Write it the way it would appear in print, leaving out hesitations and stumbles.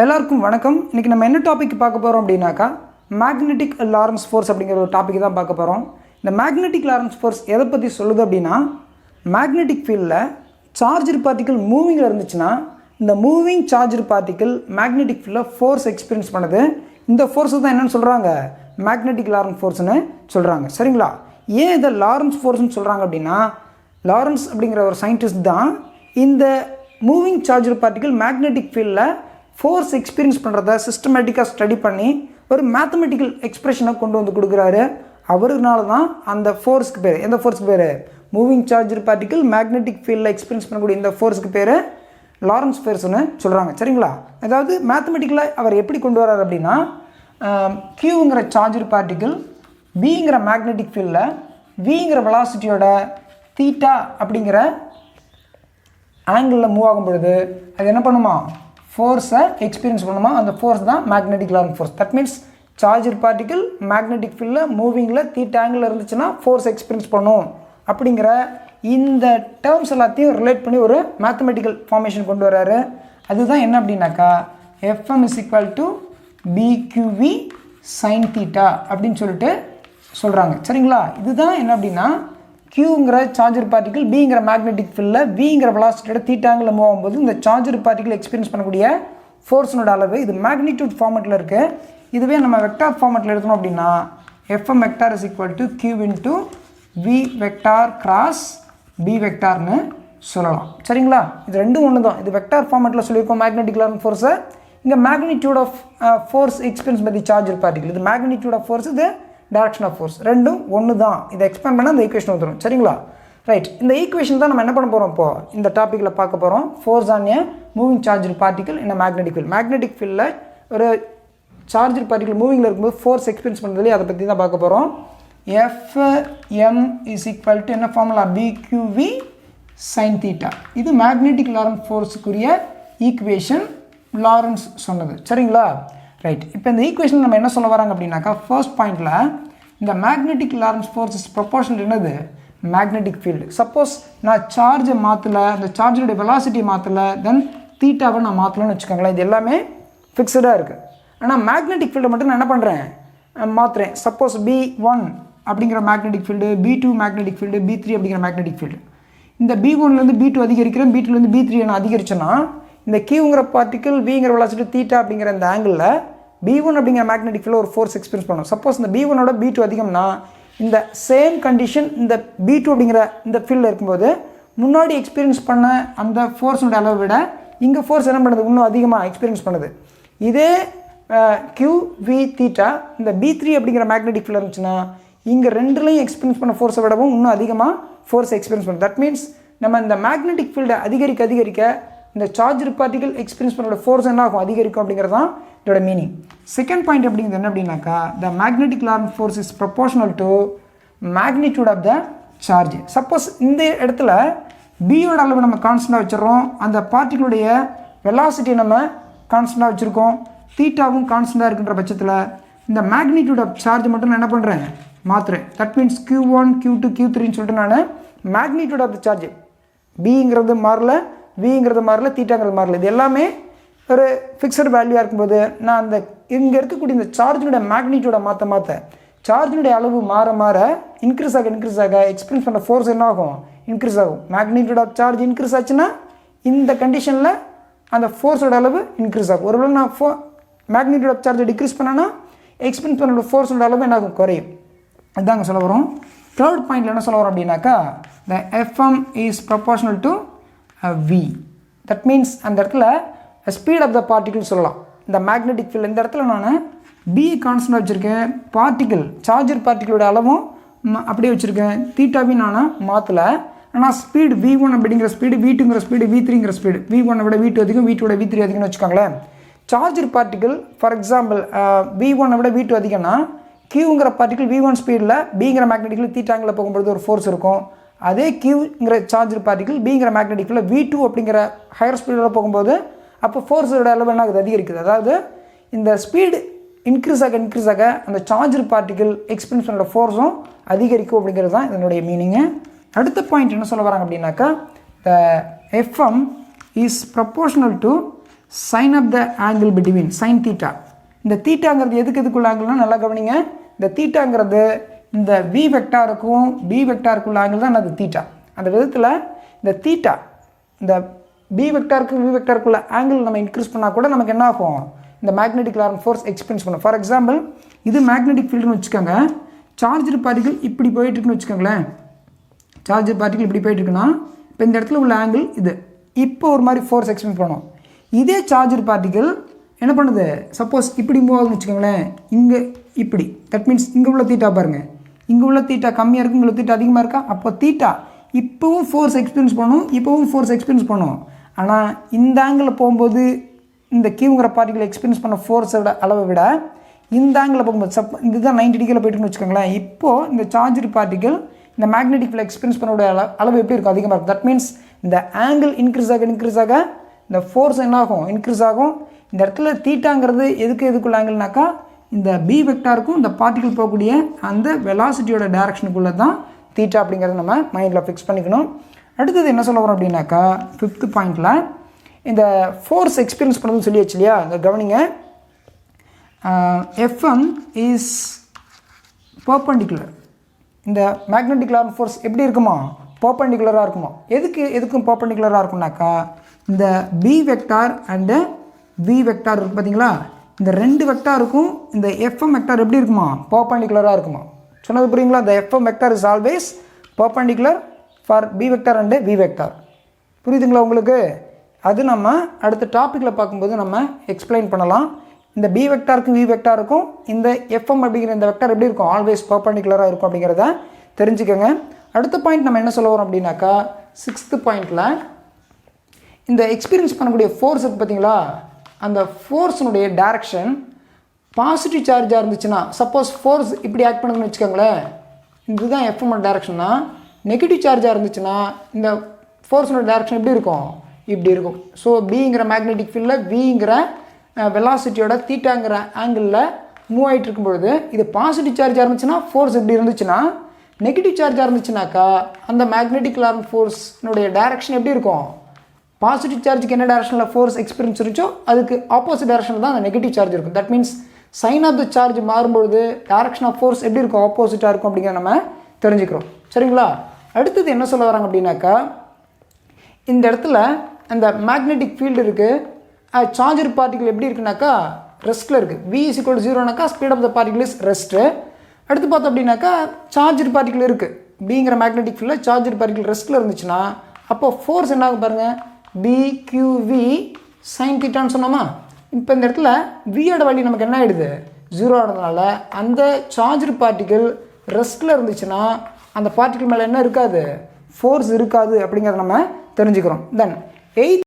எல்லாருக்கும் வணக்கம். இன்றைக்கி நம்ம என்ன டாபிக் பார்க்க போகிறோம் அப்படின்னாக்கா மேக்னெட்டிக் லாரன்ஸ் ஃபோர்ஸ் அப்படிங்கிற ஒரு டாபிக் தான் பார்க்க போகிறோம். இந்த மேக்னெட்டிக் லாரன்ஸ் ஃபோர்ஸ் எதை பற்றி சொல்லுது அப்படின்னா, மேக்னெட்டிக் ஃபீல்டில் சார்ஜர் பார்ட்டிக்கல் மூவிங்கில் இருந்துச்சுன்னா இந்த மூவிங் சார்ஜர் பார்ட்டிக்கல் மேக்னெட்டிக் ஃபீல்டில் ஃபோர்ஸ் எக்ஸ்பீரியன்ஸ் பண்ணுது. இந்த ஃபோர்ஸு தான் என்னென்னு சொல்கிறாங்க, மேக்னெட்டிக் லாரன்ஸ் ஃபோர்ஸ்னு சொல்கிறாங்க. சரிங்களா? ஏன் இதை லாரன்ஸ் ஃபோர்ஸ்னு சொல்கிறாங்க அப்படின்னா, லாரன்ஸ் அப்படிங்கிற ஒரு சயின்டிஸ்ட் தான் இந்த மூவிங் சார்ஜர் பார்ட்டிக்கல் மேக்னெட்டிக் ஃபீல்டில் ஃபோர்ஸ் எக்ஸ்பீரியன்ஸ் பண்ணுறத சிஸ்டமேட்டிக்காக ஸ்டடி பண்ணி ஒரு மேத்தமெட்டிக்கல் எக்ஸ்பிரஷனை கொண்டு வந்து கொடுக்குறாரு. அவருனால தான் அந்த ஃபோர்ஸ்க்கு பேர், எந்த ஃபோர்ஸ்க்கு பேர், மூவிங் சார்ஜர் பார்ட்டிக்கல் மேக்னெட்டிக் ஃபீல்டில் எக்ஸ்பீரியன்ஸ் பண்ணக்கூடிய இந்த ஃபோர்ஸ்க்கு பேர் லாரன்ஸ் ஃபோர்ஸ்னு சொல்கிறாங்க. சரிங்களா? அதாவது மேத்தமெட்டிக்கலாக அவர் எப்படி கொண்டு வர்றாரு அப்படின்னா, கியூங்கிற சார்ஜர் பார்ட்டிக்கல் பிங்கிற மேக்னெட்டிக் ஃபீல்டில் விங்கிற வெலாசிட்டியோட தீட்டா அப்படிங்கிற ஆங்கிளில் மூவ் ஆகும் பொழுது அது என்ன பண்ணுமா, ஃபோர்ஸை எக்ஸ்பீரியன்ஸ் பண்ணுமா. அந்த ஃபோர்ஸ் தான் magnetic Lorentz force. That means charger particle magnetic ஃபீல்டில் மூவிங்கில் தீட்டா ஆங்கிளில் இருந்துச்சுன்னா ஃபோர்ஸ் எக்ஸ்பீரியன்ஸ் பண்ணும் அப்படிங்கிற இந்த டேர்ம்ஸ் எல்லாத்தையும் ரிலேட் பண்ணி ஒரு மேத்தமெட்டிக்கல் ஃபார்மேஷன் கொண்டு வர்றாரு. அதுதான் என்ன அப்படின்னாக்கா, FM = BQV sin θ அப்படின்னு சொல்லிட்டு சொல்கிறாங்க. சரிங்களா? இதுதான் என்ன அப்படின்னா, கியூங்கிற சார்ஜர் பார்ட்டிக்கல் பிங்கிற மேக்னெட்டிக் ஃபீல்டில் விங்கிற வெலாசிட்டியோட தீட்டாங்கில் மூவ் ஆகும்போது இந்த சார்ஜர் பார்ட்டிக்கல் எக்ஸ்பீரியன்ஸ் பண்ணக்கூடிய ஃபோர்ஸனோட அளவு இது மேக்னிடியூட் ஃபார்மெட்டில் இருக்குது. இதுவே நம்ம வெக்டார் ஃபார்மெட்டில் எடுக்கணும் அப்படின்னா FM vector = Q × V vector cross B vectorனு சொல்லலாம். சரிங்களா? இது ரெண்டும் ஒன்று தான். இது வெக்டார் ஃபார்மெட்டில் சொல்லியிருக்கோம் மேக்னெட்டிக் லாரன்ஸ் ஃபோர்ஸை. இங்கே magnitude of force experience by the charged particle, இது மேக்னிடியூட் ஆஃப் ஃபோர்ஸ், இது டைரக்ஷன் ஆஃப் ஃபோர்ஸ். ரெண்டும் ஒன்று தான். இதை எக்ஸ்பேண்ட் பண்ணால் அந்த ஈக்குவேஷன் வந்துடும். சரிங்களா? ரைட். இந்த ஈக்குவேஷன் தான் நம்ம என்ன பண்ண போகிறோம், இப்போது இந்த டாப்பிக்கில் பார்க்க போகிறோம். Force on a moving charger particle in magnetic field. Magnetic ஃபீல்டில் ஒரு சார்ஜர் பார்ட்டிக்கல் மூவிங்கில் இருக்கும்போது ஃபோர்ஸ் எக்ஸ்பீரியன்ஸ் பண்ணுறதுலேயே அதை பற்றி தான் பார்க்க போகிறோம். FM = என்ன ஃபார்முலா, BQV sin θ. இது மேக்னெட்டிக் லாரன்ஸ் ஃபோர்ஸுக்குரிய ஈக்குவேஷன், லாரன்ஸ் சொன்னது. சரிங்களா? ரைட். இப்போ இந்த ஈக்குவேஷன் நம்ம என்ன சொல்ல வராங்க அப்படின்னாக்கா, ஃபர்ஸ்ட் பாயிண்டில் இந்த magnetic Lorentz force is proportional என்னது, மேக்னெட்டிக் ஃபீல்டு. சப்போஸ் நான் சார்ஜை மாற்றலை, அந்த சார்ஜருடைய வெலாசிட்டியை மாற்றலை, தென் தீட்டாவை நான் மாற்றலன்னு வச்சுக்கோங்களேன். இது எல்லாமே ஃபிக்ஸடாக இருக்குது. ஆனால் மேக்னெட்டிக் ஃபீல்டை மட்டும் நான் என்ன பண்ணுறேன், மாற்றுறேன். சப்போஸ் B1 அப்படிங்கிற magnetic field, B2 magnetic field, B3 அப்படிங்கிற மேக்னெட்டிக் ஃபீல்டு. இந்த B1லேருந்து B2 அதிகரிக்கிறேன், B2லேருந்து B3 நான் அதிகரிச்சேன்னா இந்த கியூங்கிற பார்ட்டிக்கல் விங்கிற வெலாசிட்டி தீட்டா அப்படிங்கிற இந்த ஆங்கிளில் B1 அப்படிங்கிற மேக்னெட்டிக் ஃபீல்டில் ஒரு ஃபோர்ஸ் எக்ஸ்பீரியன்ஸ் பண்ணணும். சப்போஸ் இந்த B1ஓட B2 அதிகம்னா இந்த சேம் கண்டிஷன் இந்த B2 அப்படிங்கிற இந்த ஃபீல்டில் இருக்கும்போது முன்னாடி எக்ஸ்பீரியன்ஸ் பண்ண அந்த ஃபோர்ஸோட அளவை விட இங்கே ஃபோர்ஸ் என்ன பண்ணுது, இன்னும் அதிகமாக எக்ஸ்பீரியன்ஸ் பண்ணுது. இதே QV தீட்டா இந்த B3 அப்படிங்கிற மேக்னெட்டிக் ஃபீல்டில் இருந்துச்சுன்னா இங்கே ரெண்டுலையும் எக்ஸ்பீரியன்ஸ் பண்ண ஃபோர்ஸை விடவும் இன்னும் அதிகமாக ஃபோர்ஸ் எக்ஸ்பீரியன்ஸ் பண்ணுது. தட் மீன்ஸ் நம்ம இந்த மேக்னெட்டிக் ஃபீல்டை அதிகரிக்க இந்த சார்ஜர் பார்ட்டிக்கல் எக்ஸ்பீரியன்ஸ் பண்ணோட ஃபோர்ஸ் என்ன ஆகும், அதிகரிக்கும் அப்படிங்கிறது தான் இதோட மீனிங். செகண்ட் பாயிண்ட் அப்படிங்கிறது என்ன அப்படின்னாக்கா, the magnetic Lorentz force is proportional to magnitude of the charge. Suppose இந்த இடத்துல பியோட அளவு நம்ம கான்ஸ்டண்டாக வச்சுருக்கோம், அந்த பார்ட்டிகளுடைய வெலாசிட்டியை நம்ம கான்ஸ்டண்டாக வச்சுருக்கோம், தீட்டாவும் கான்ஸ்டண்டாக இருக்குன்ற பட்சத்தில் இந்த மேக்னிடியூட் ஆஃப் சார்ஜ் மட்டும் நான் என்ன பண்ணுறேன், மாற்றுறேன். தட் மீன்ஸ் Q1 Q2 Q3ன்னு சொல்லிட்டு நான் மேக்னிடியூட் ஆஃப் த சார்ஜ் பிங்கிறது மாறல, விங்கிறது மாறல, தீட்டாங்கிறது மாறல. இது எல்லாமே ஒரு ஃபிக்ஸட் வேல்யூவாக இருக்கும்போது நான் அந்த இங்கே இருக்கக்கூடிய இந்த சார்ஜினுடைய மேக்னிடியூடை மாற்ற சார்ஜினுடைய அளவு மாற இன்க்ரீஸ் ஆக எக்ஸ்பீரியன்ஸ் பண்ண ஃபோர்ஸ் என்ன ஆகும், இன்க்ரீஸ் ஆகும். மேக்னிடியூட் ஆஃப் சார்ஜ் இன்க்ரீஸ் ஆச்சுன்னா இந்த கண்டிஷனில் அந்த ஃபோர்ஸோட அளவு இன்க்ரீஸ் ஆகும். ஒருவேளை நான் மேக்னிடியூட் ஆஃப் சார்ஜை டிக்ரீஸ் பண்ணேன்னா எக்ஸ்பீரியன்ஸ் பண்ண ஃபோர்ஸோட அளவு என்ன ஆகும், குறையும். அதுதாங்க சொல்ல வரும். தேர்ட் பாயிண்டில் என்ன சொல்ல வரோம் அப்படின்னாக்கா, the FM is proportional to V. That means அந்த இடத்துல ஸ்பீட் ஆஃப் த பார்ட்டிகிள் சொல்லலாம். இந்த மேக்னெட்டிக் ஃபீல்டு இந்த இடத்துல நான் B கான்ஸ்டன்ட் வச்சுருக்கேன், பார்ட்டிகிள் சார்ஜர் பார்ட்டிகளோட அளவும் அப்படியே வச்சுருக்கேன், தீட்டாவையும் நான் மாற்றலை. ஆனால் ஸ்பீடு V1 அப்படிங்கிற ஸ்பீடு, V2ங்கிற ஸ்பீடு, V3ங்கிற ஸ்பீடு, V1 விட V2 அதிகம், V2 விட V3 அதிகம்னு வச்சுக்கோங்களேன். Charger particle for example V1 விட V2 அதிகம்னா கியூங்கிற பார்ட்டிகிள் V1 ஸ்பீடில் பிங்கிற மேக்னெட்டிக்கில் தீட்டாங்கில் போகும்போது ஒரு ஃபோர்ஸ் இருக்கும். அதே கியூங்கிற சார்ஜர் பார்ட்டிகிள் பிங்கிற மேக்னெட்டிக் ஃபீல்டில் V2 அப்படிங்கிற ஹையர் ஸ்பீடில் போகும்போது அப்போ ஃபோர்ஸோட அளவு என்ன ஆகுது, அதிகரிக்குது. அதாவது இந்த ஸ்பீடு இன்க்ரீஸ் ஆக அந்த சார்ஜர் பார்ட்டிகிள் எக்ஸ்பீரியன்ஸ் பண்ணுற ஃபோர்ஸும் அதிகரிக்கும் அப்படிங்கிறது தான் இதனுடைய மீனிங்கு. அடுத்த பாயிண்ட் என்ன சொல்ல வராங்க அப்படின்னாக்கா, the FM is proportional to sine of the angle between sine theta. இந்த தீட்டாங்கிறது எதுக்குள்ள ஆங்கிள்னா நல்லா கவனிங்க. இந்த தீட்டாங்கிறது இந்த வி வெக்டாருக்கும் பி வெக்டாருக்குள்ள ஆங்கிள் தான் அது தீட்டா. அந்த விதத்தில் இந்த தீட்டா இந்த பி வெக்டாருக்கு வி வெக்டாருக்குள்ள ஆங்கிள் நம்ம இன்க்ரீஸ் பண்ணால் கூட நமக்கு என்ன ஆகும், இந்த மேக்னெட்டிக் லாரன்ஸ் ஃபோர்ஸ் எக்ஸ்பீரியன்ஸ் பண்ணும். ஃபார் எக்ஸாம்பிள் இது மேக்னெட்டிக் ஃபீல்டுன்னு வச்சுக்கோங்க. சார்ஜர் பார்ட்டிகல் இப்படி போயிட்டுருக்குன்னு வச்சுக்கோங்களேன். சார்ஜர் பார்ட்டிகல் இப்படி போயிட்டுருக்குன்னா இப்போ இந்த இடத்துல உள்ள ஆங்கிள் இது இப்போ ஒரு மாதிரி ஃபோர்ஸ் எக்ஸ்பீரியன்ஸ் பண்ணும். இதே சார்ஜர் பார்ட்டிகல் என்ன பண்ணுது, சப்போஸ் இப்படி மூவ் ஆகுதுன்னு வச்சுக்கோங்களேன், இங்கே இப்படி, தட் மீன்ஸ் இங்கே உள்ள தீட்டா பாருங்கள், இங்கே உள்ள தீட்டா கம்மியாக இருக்குது, இங்கே உள்ள தீட்டா அதிகமாக இருக்கா. அப்போ தீட்டா இப்போவும் ஃபோர்ஸ் எக்ஸ்பீரியன்ஸ் பண்ணும், இப்போவும் ஃபோர்ஸ் எக்ஸ்பீரியன்ஸ் பண்ணும். ஆனால் இந்த ஆங்கிளில் போகும்போது இந்த கியூங்கிற பார்ட்டிகல் எக்ஸ்பீரியன்ஸ் பண்ண ஃபோர்ஸோட அளவை விட இந்த ஆங்கிளில் போகும்போது இதுதான் 90 டிகிரியில் போய்ட்டுன்னு வச்சுக்கோங்களேன். இப்போது இந்த சார்ஜர் பார்ட்டிகல் இந்த மேக்னெட்டிக் ஃபீல்ட் எக்ஸ்பீரியன்ஸ் பண்ணக்கூடிய அளவு எப்படி இருக்கும், அதிகமாக இருக்கும். தட் மீன்ஸ் இந்த ஆங்கிள் இன்க்ரீஸ் ஆக இந்த ஃபோர்ஸ் என்ன ஆகும், இன்க்ரீஸ் ஆகும். இந்த இடத்துல தீட்டாங்கிறது எதுக்குள்ள ஆங்கிள்னாக்கா இந்த பி வெக்டாருக்கும் இந்த பார்ட்டிகல் போகக்கூடிய அந்த வெலாசிட்டியோட டைரக்ஷனுக்குள்ளே தான் தீட்டா அப்படிங்கிறத நம்ம மைண்டில் ஃபிக்ஸ் பண்ணிக்கணும். அடுத்தது என்ன சொல்ல வரோம் அப்படின்னாக்கா 5th பாயிண்டில் இந்த ஃபோர்ஸ் எக்ஸ்பீரியன்ஸ் பண்ணுறதுன்னு சொல்லியாச்சு இல்லையா. இந்த கவனிங்க, F1 இஸ் பர்பண்டிகுலர். இந்த மேக்னெட்டிக் லாரன்ஸ் ஃபோர்ஸ் எப்படி இருக்குமா, பர்பண்டிகுலராக இருக்குமா. எதுக்கும் பர்பண்டிகுலராக இருக்கும்னாக்கா இந்த B vector and V vector இருக்குது பார்த்தீங்களா, இந்த 2 வெக்டாருக்கும் இந்த எஃப்எம் வெக்டார் எப்படி இருக்குமா, பர்பண்டிகுலராக இருக்குமா. சொன்னது புரியுங்களா. இந்த FM vector is always perpendicular for B vector and V vector. புரியுதுங்களா உங்களுக்கு. அது நம்ம அடுத்த டாப்பிக்கில் பார்க்கும்போது நம்ம எக்ஸ்பிளைன் பண்ணலாம். இந்த பி வெக்டாருக்கும் வி வெக்டாருக்கும் இந்த எஃப்எம் அப்படிங்கிற இந்த வெக்டார் எப்படி இருக்கும், ஆல்வேஸ் பர்பண்டிகுலராக இருக்கும் அப்படிங்கிறத தெரிஞ்சுக்கோங்க. அடுத்த பாயிண்ட் நம்ம என்ன சொல்ல வரோம் அப்படின்னாக்கா 6th பாயிண்டில் இந்த எக்ஸ்பீரியன்ஸ் பண்ணக்கூடிய ஃபோர்ஸ் இருக்குது பார்த்தீங்களா, அந்த ஃபோர்ஸினுடைய டைரக்ஷன் பாசிட்டிவ் சார்ஜாக இருந்துச்சுன்னா, சப்போஸ் ஃபோர்ஸ் இப்படி ஆக்ட் பண்ணுதுன்னு வச்சுக்கோங்களேன், இதுதான் எஃப்எம் டைரக்ஷன்னா. நெகட்டிவ் சார்ஜாக இருந்துச்சுன்னா இந்த ஃபோர்ஸினுடைய டைரக்ஷன் எப்படி இருக்கும், இப்படி இருக்கும். ஸோ பிங்கிற மேக்னெட்டிக் ஃபீல்டில் விங்கிற வெலாசிட்டியோட தீட்டாங்கிற ஆங்கிளில் மூவ் ஆகிட்டு இருக்கும்பொழுது இது பாசிட்டிவ் சார்ஜாக இருந்துச்சுன்னா ஃபோர்ஸ் இப்படி இருந்துச்சுன்னா, நெகட்டிவ் சார்ஜாக இருந்துச்சுனாக்கா அந்த மேக்னெட்டிக் லாரன்ஸ் ஃபோர்ஸ்னுடைய டைரக்ஷன் எப்படி இருக்கும், பாசிட்டிவ் சார்ஜுக்கு என்ன டைரக்ஷனில் ஃபோர்ஸ் எக்ஸ்பீரியன்ஸ் இருந்துச்சோ அதுக்கு ஆப்போசிட் டைரக்ஷனில் தான் அந்த நெகட்டிவ் சார்ஜ் இருக்கும். That means sign of the charge மாறும்பொழுது டைரக்ஷன் ஆஃப் ஃபோர்ஸ் எப்படி இருக்கும், ஆப்போசிட்டாக இருக்கும் அப்படிங்கிற நம்ம தெரிஞ்சுக்கிறோம். சரிங்களா. அடுத்தது என்ன சொல்ல வராங்க அப்படின்னாக்கா இந்த இடத்துல அந்த மேக்னெட்டிக் ஃபீல்டு இருக்குது, சார்ஜர் பார்ட்டிகல் எப்படி இருக்குனாக்கா ரெஸ்ட்டில் இருக்குது. V = 0னாக்கா speed of the particle is rest. அடுத்து பார்த்தோம் அப்படின்னாக்கா சார்ஜர் பார்ட்டிகல் இருக்குது, பிங்கிற மேக்னெட்டிக் ஃபீல்டில் சார்ஜர் பார்ட்டிகல் ரெஸ்ட்டில் இருந்துச்சுன்னா அப்போ ஃபோர்ஸ் என்ன ஆகும் பாருங்கள், BQV sin தீட்டான்னு சொன்னோமா. இப்போ இந்த இடத்துல வியோட வேல்யூ நமக்கு என்ன ஆகிடுது, 0 ஆனதுனால அந்த சார்ஜர் பார்ட்டிகல் ரெஸ்ட்டில் இருந்துச்சுன்னா அந்த பார்ட்டிகல் மேலே என்ன இருக்காது, ஃபோர்ஸ் இருக்காது அப்படிங்கிறத நம்ம தெரிஞ்சுக்கிறோம். தென் 8th